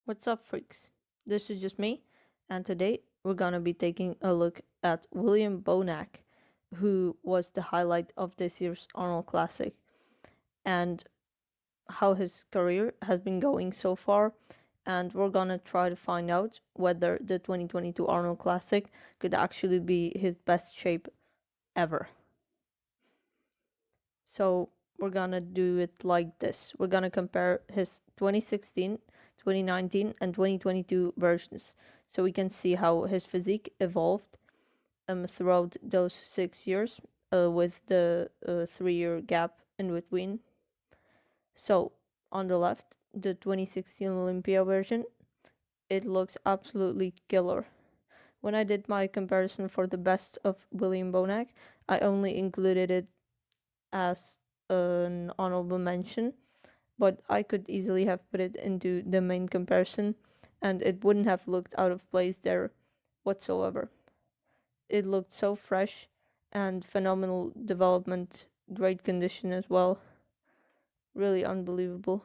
What's up, freaks? This is just me, and today we're gonna be taking a look at William Bonac, who was the highlight of this year's Arnold Classic, and how his career has been going so far. And we're gonna try to find out whether the 2022 Arnold Classic could actually be his best shape ever. So we're gonna do it like this. We're gonna compare his 2016, 2019, and 2022 versions so we can see how his physique evolved throughout those 6 years with the 3 year gap in between. So on the left, the 2016 Olympia version, it looks absolutely killer. When I did my comparison for the best of William Bonac, I only included it as an honorable mention, but I could easily have put it into the main comparison and it wouldn't have looked out of place there whatsoever. It looked so fresh and phenomenal development, great condition as well. Really unbelievable.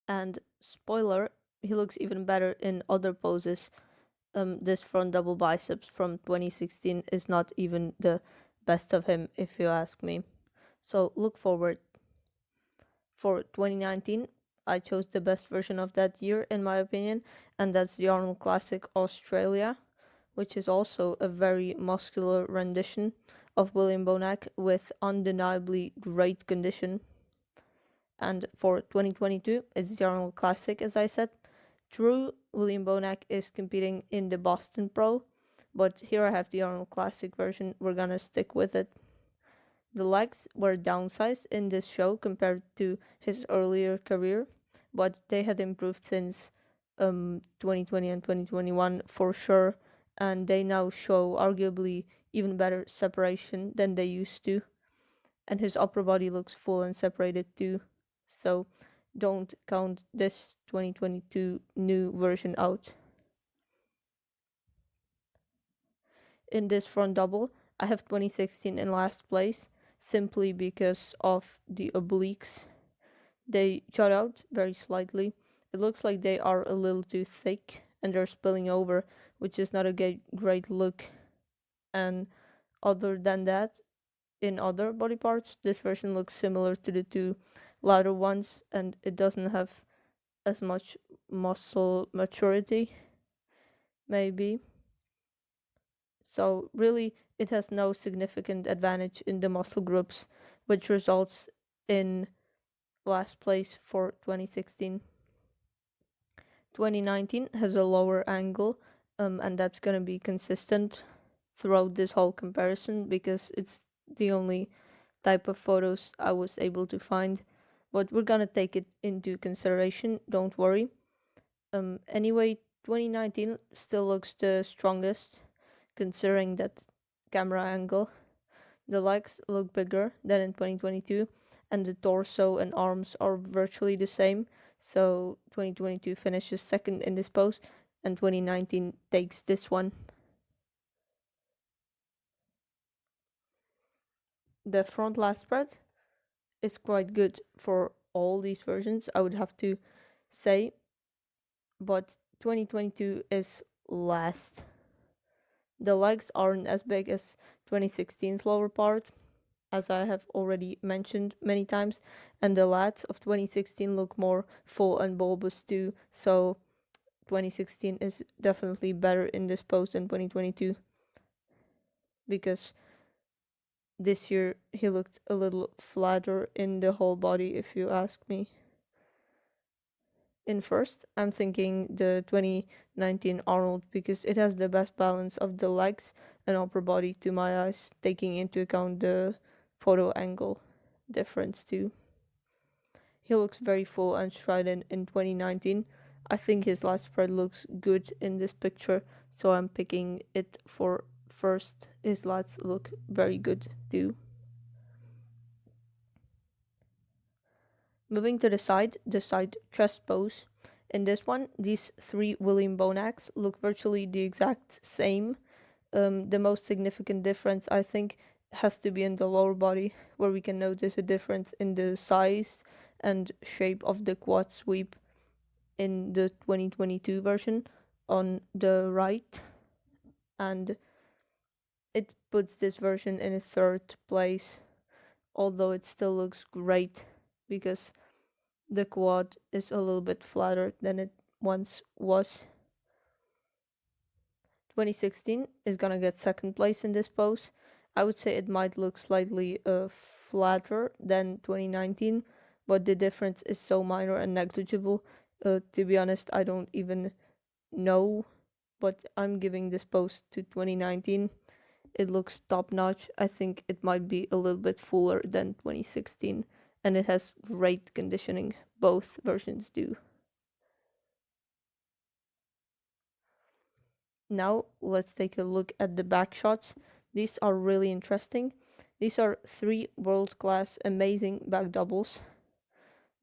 And spoiler, he looks even better in other poses. This front double biceps from 2016 is not even the best of him, if you ask me. So look forward. For 2019, I chose the best version of that year, in my opinion, and that's the Arnold Classic Australia, which is also a very muscular rendition of William Bonac with undeniably great condition. And for 2022, it's the Arnold Classic, as I said. True, William Bonac is competing in the Boston Pro, but here I have the Arnold Classic version. We're gonna stick with it. The legs were downsized in this show compared to his earlier career, but they had improved since 2020 and 2021 for sure, and they now show arguably even better separation than they used to. And his upper body looks full and separated too, so don't count this 2022 new version out. In this front double, I have 2016 in last place simply because of the obliques. They jut out very slightly. It looks like they are a little too thick and they're spilling over, which is not a great look. And other than that, in other body parts, this version looks similar to the two latter ones and it doesn't have as much muscle maturity, maybe. So really, it has no significant advantage in the muscle groups, which results in last place for 2016. 2019 has a lower angle, and that's gonna be consistent throughout this whole comparison because it's the only type of photos I was able to find. But we're gonna take it into consideration, don't worry. Anyway, 2019 still looks the strongest considering that camera angle. The legs look bigger than in 2022 and the torso and arms are virtually the same, so 2022 finishes second in this pose and 2019 takes this one. The front lat spread is quite good for all these versions, I would have to say, but 2022 is last. The legs aren't as big as 2016's lower part, as I have already mentioned many times, and the lats of 2016 look more full and bulbous too, so 2016 is definitely better in this pose than 2022, because this year he looked a little flatter in the whole body, if you ask me. In first, I'm thinking the 2019 Arnold because it has the best balance of the legs and upper body to my eyes, taking into account the photo angle difference too. He looks very full and strident in 2019. I think his lat spread looks good in this picture, so I'm picking it for first. His lats look very good too. Moving to the side chest pose. In this one, these three William Bonacs look virtually the exact same. The most significant difference, I think, has to be in the lower body, where we can notice a difference in the size and shape of the quad sweep. in the 2022 version on the right, and it puts this version in a third place, although it still looks great because the quad is a little bit flatter than it once was. 2016 is gonna get second place in this pose. I would say it might look slightly flatter than 2019, but the difference is so minor and negligible. To be honest, I don't even know, but I'm giving this pose to 2019. It looks top notch. I think it might be a little bit fuller than 2016, and it has great conditioning. Both versions do. Now let's take a look at the back shots. These are really interesting. These are three world-class amazing back doubles.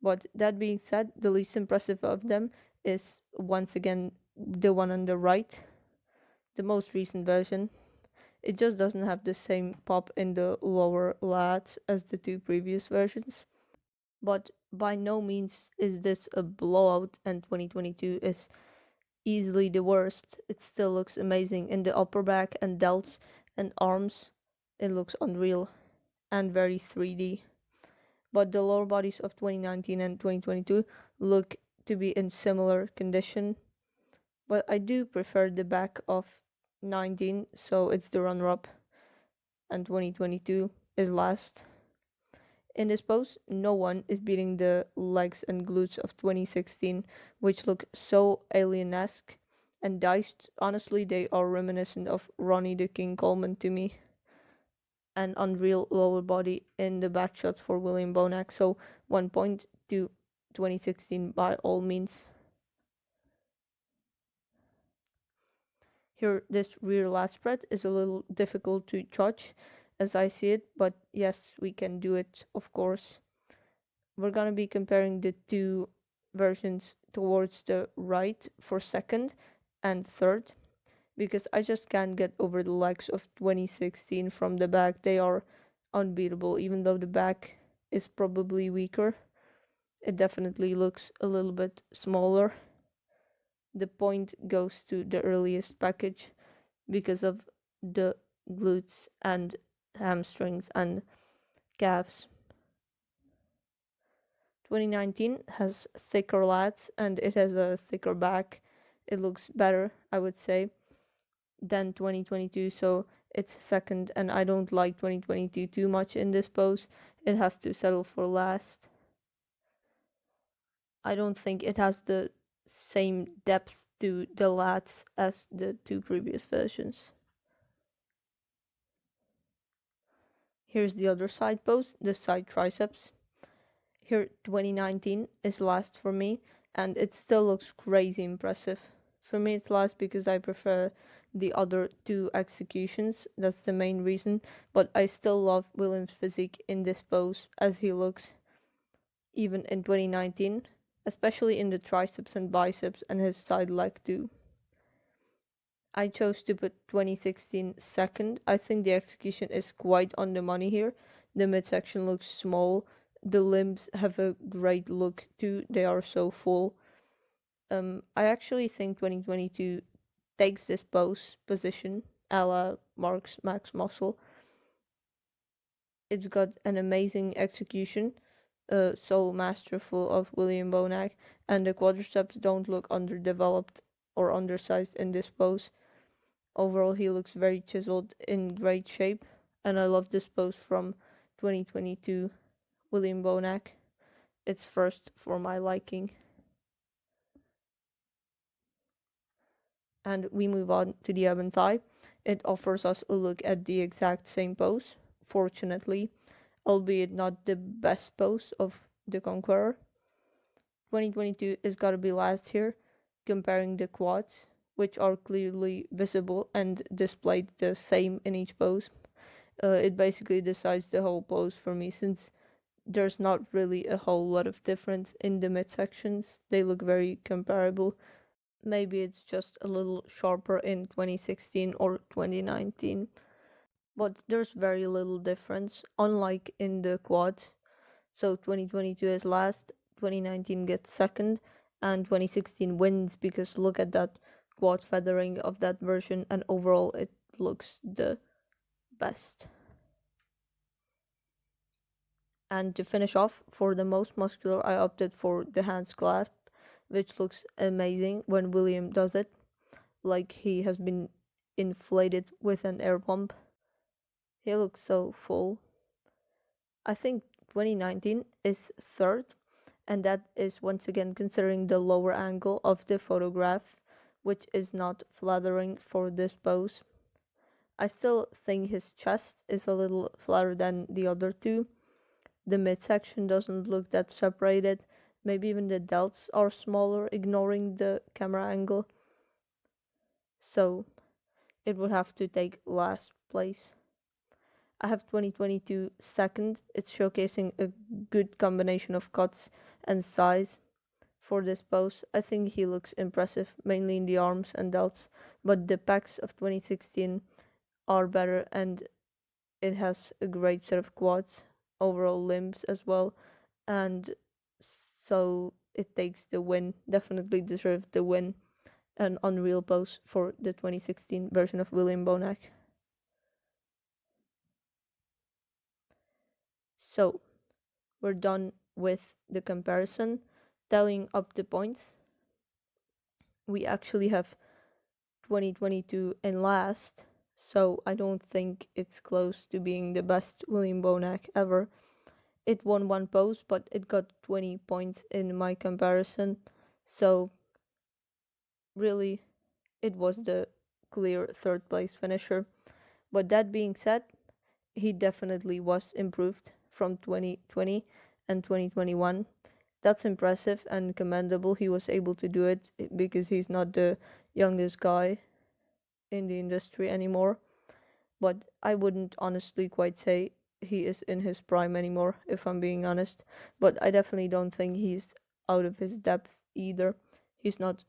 But that being said, the least impressive of them is once again the one on the right, the most recent version. It just doesn't have the same pop in the lower lats as the two previous versions. But by no means is this a blowout, and 2022 is easily the worst. It still looks amazing in the upper back and delts and arms. It looks unreal and very 3D. But the lower bodies of 2019 and 2022 look to be in similar condition. But I do prefer the back of 19, so it's the runner-up, and 2022 is last. In this pose, no one is beating the legs and glutes of 2016, which look so alien-esque and diced. Honestly, they are reminiscent of Ronnie the King Coleman to me. An unreal lower body in the back shots for William Bonac, so 1 point to 2016 by all means. Here, this rear lat spread is a little difficult to judge as I see it, but yes, we can do it, of course. We're gonna be comparing the two versions towards the right for second and third, because I just can't get over the legs of 2016 from the back. They are unbeatable, even though the back is probably weaker. It definitely looks a little bit smaller. The point goes to the earliest package because of the glutes and hamstrings and calves. 2019 has thicker lats and it has a thicker back. It looks better, I would say, than 2022, so it's second, and I don't like 2022 too much in this pose. It has to settle for last. I don't think it has the same depth to the lats as the two previous versions. Here's the other side pose, the side triceps. Here 2019 is last for me, and it still looks crazy impressive. For me it's last because I prefer the other two executions, that's the main reason, but I still love William's physique in this pose as he looks even in 2019, especially in the triceps and biceps and his side leg too. I chose to put 2016 second. I think the execution is quite on the money here. The midsection looks small. The limbs have a great look too. They are so full. I actually think 2022 takes this pose position a la Mark's Max Muscle. It's got an amazing execution, so masterful of William Bonac, and the quadriceps don't look underdeveloped or undersized in this pose. Overall, he looks very chiseled, in great shape, and I love this pose from 2022 William Bonac. It's first for my liking. And we move on to the ab and thigh. It offers us a look at the exact same pose, fortunately, albeit not the best pose of the Conqueror. 2022 is gotta be last here, comparing the quads, which are clearly visible and displayed the same in each pose. It basically decides the whole pose for me, since there's not really a whole lot of difference in the midsections. They look very comparable. Maybe it's just a little sharper in 2016 or 2019, but there's very little difference, unlike in the quads. So 2022 is last, 2019 gets second, and 2016 wins because look at that quad feathering of that version, and overall it looks the best. And to finish off, for the most muscular, I opted for the hands clasp, which looks amazing when William does it, like he has been inflated with an air pump. He looks so full. I think 2019 is third, and that is once again considering the lower angle of the photograph, which is not flattering for this pose. I still think his chest is a little flatter than the other two. The midsection doesn't look that separated. Maybe even the delts are smaller, ignoring the camera angle. So it would have to take last place. I have 2022 second. It's showcasing a good combination of cuts and size for this pose. I think he looks impressive, mainly in the arms and delts, but the pecs of 2016 are better, and it has a great set of quads, overall limbs as well, and so it takes the win. Definitely deserves the win. An unreal pose for the 2016 version of William Bonac. So we're done with the comparison, tallying up the points. We actually have 2022 in last, so I don't think it's close to being the best William Bonac ever. It won one pose, but it got 20 points in my comparison, so really it was the clear third place finisher. But that being said, he definitely was improved from 2020 and 2021. That's impressive and commendable. He was able to do it because he's not the youngest guy in the industry anymore. But I wouldn't honestly quite say he is in his prime anymore, if I'm being honest. But I definitely don't think he's out of his depth either. He's not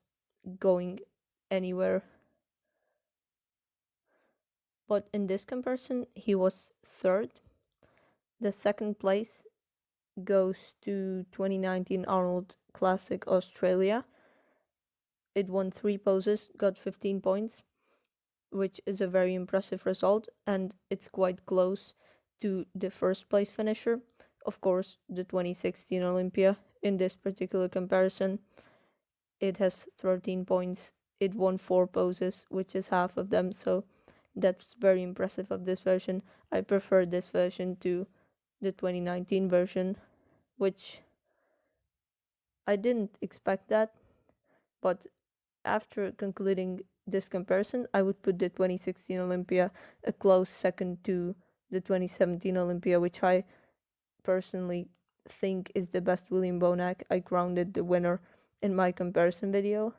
going anywhere. But in this comparison, he was third. The second place goes to 2019 Arnold Classic Australia. It won 3 poses, got 15 points, which is a very impressive result, and it's quite close to the first place finisher. Of course, the 2016 Olympia. In this particular comparison, it has 13 points. It won 4 poses, which is half of them, so that's very impressive of this version. I prefer this version to the 2019 version, which I didn't expect that, but after concluding this comparison, I would put the 2016 Olympia a close second to the 2017 Olympia, which I personally think is the best William Bonac. I grounded the winner in my comparison video,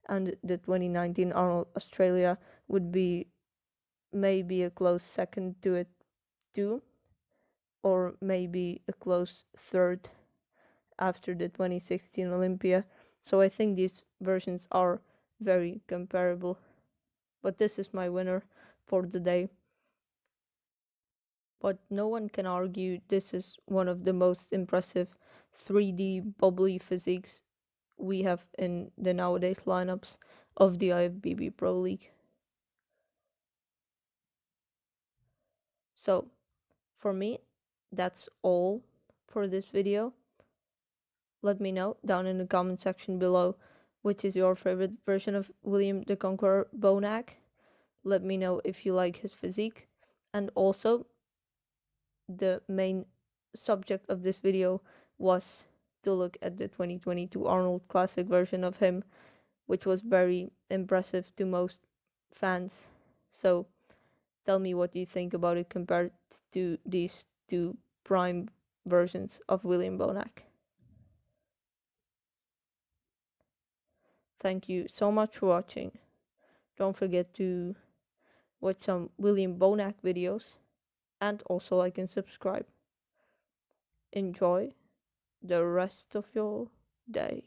and the 2019 Arnold Australia would be maybe a close second to it too, or maybe a close third after the 2016 Olympia. So I think these versions are very comparable. But this is my winner for the day. But no one can argue this is one of the most impressive 3D bubbly physiques we have in the nowadays lineups of the IFBB Pro League. So for me, that's all for this video. Let me know down in the comment section below which is your favorite version of William the Conqueror Bonac. Let me know if you like his physique. And also, the main subject of this video was to look at the 2022 Arnold Classic version of him, which was very impressive to most fans. So tell me what you think about it compared to these two prime versions of William Bonac. Thank you so much for watching. Don't forget to watch some William Bonac videos and also like and subscribe. Enjoy the rest of your day.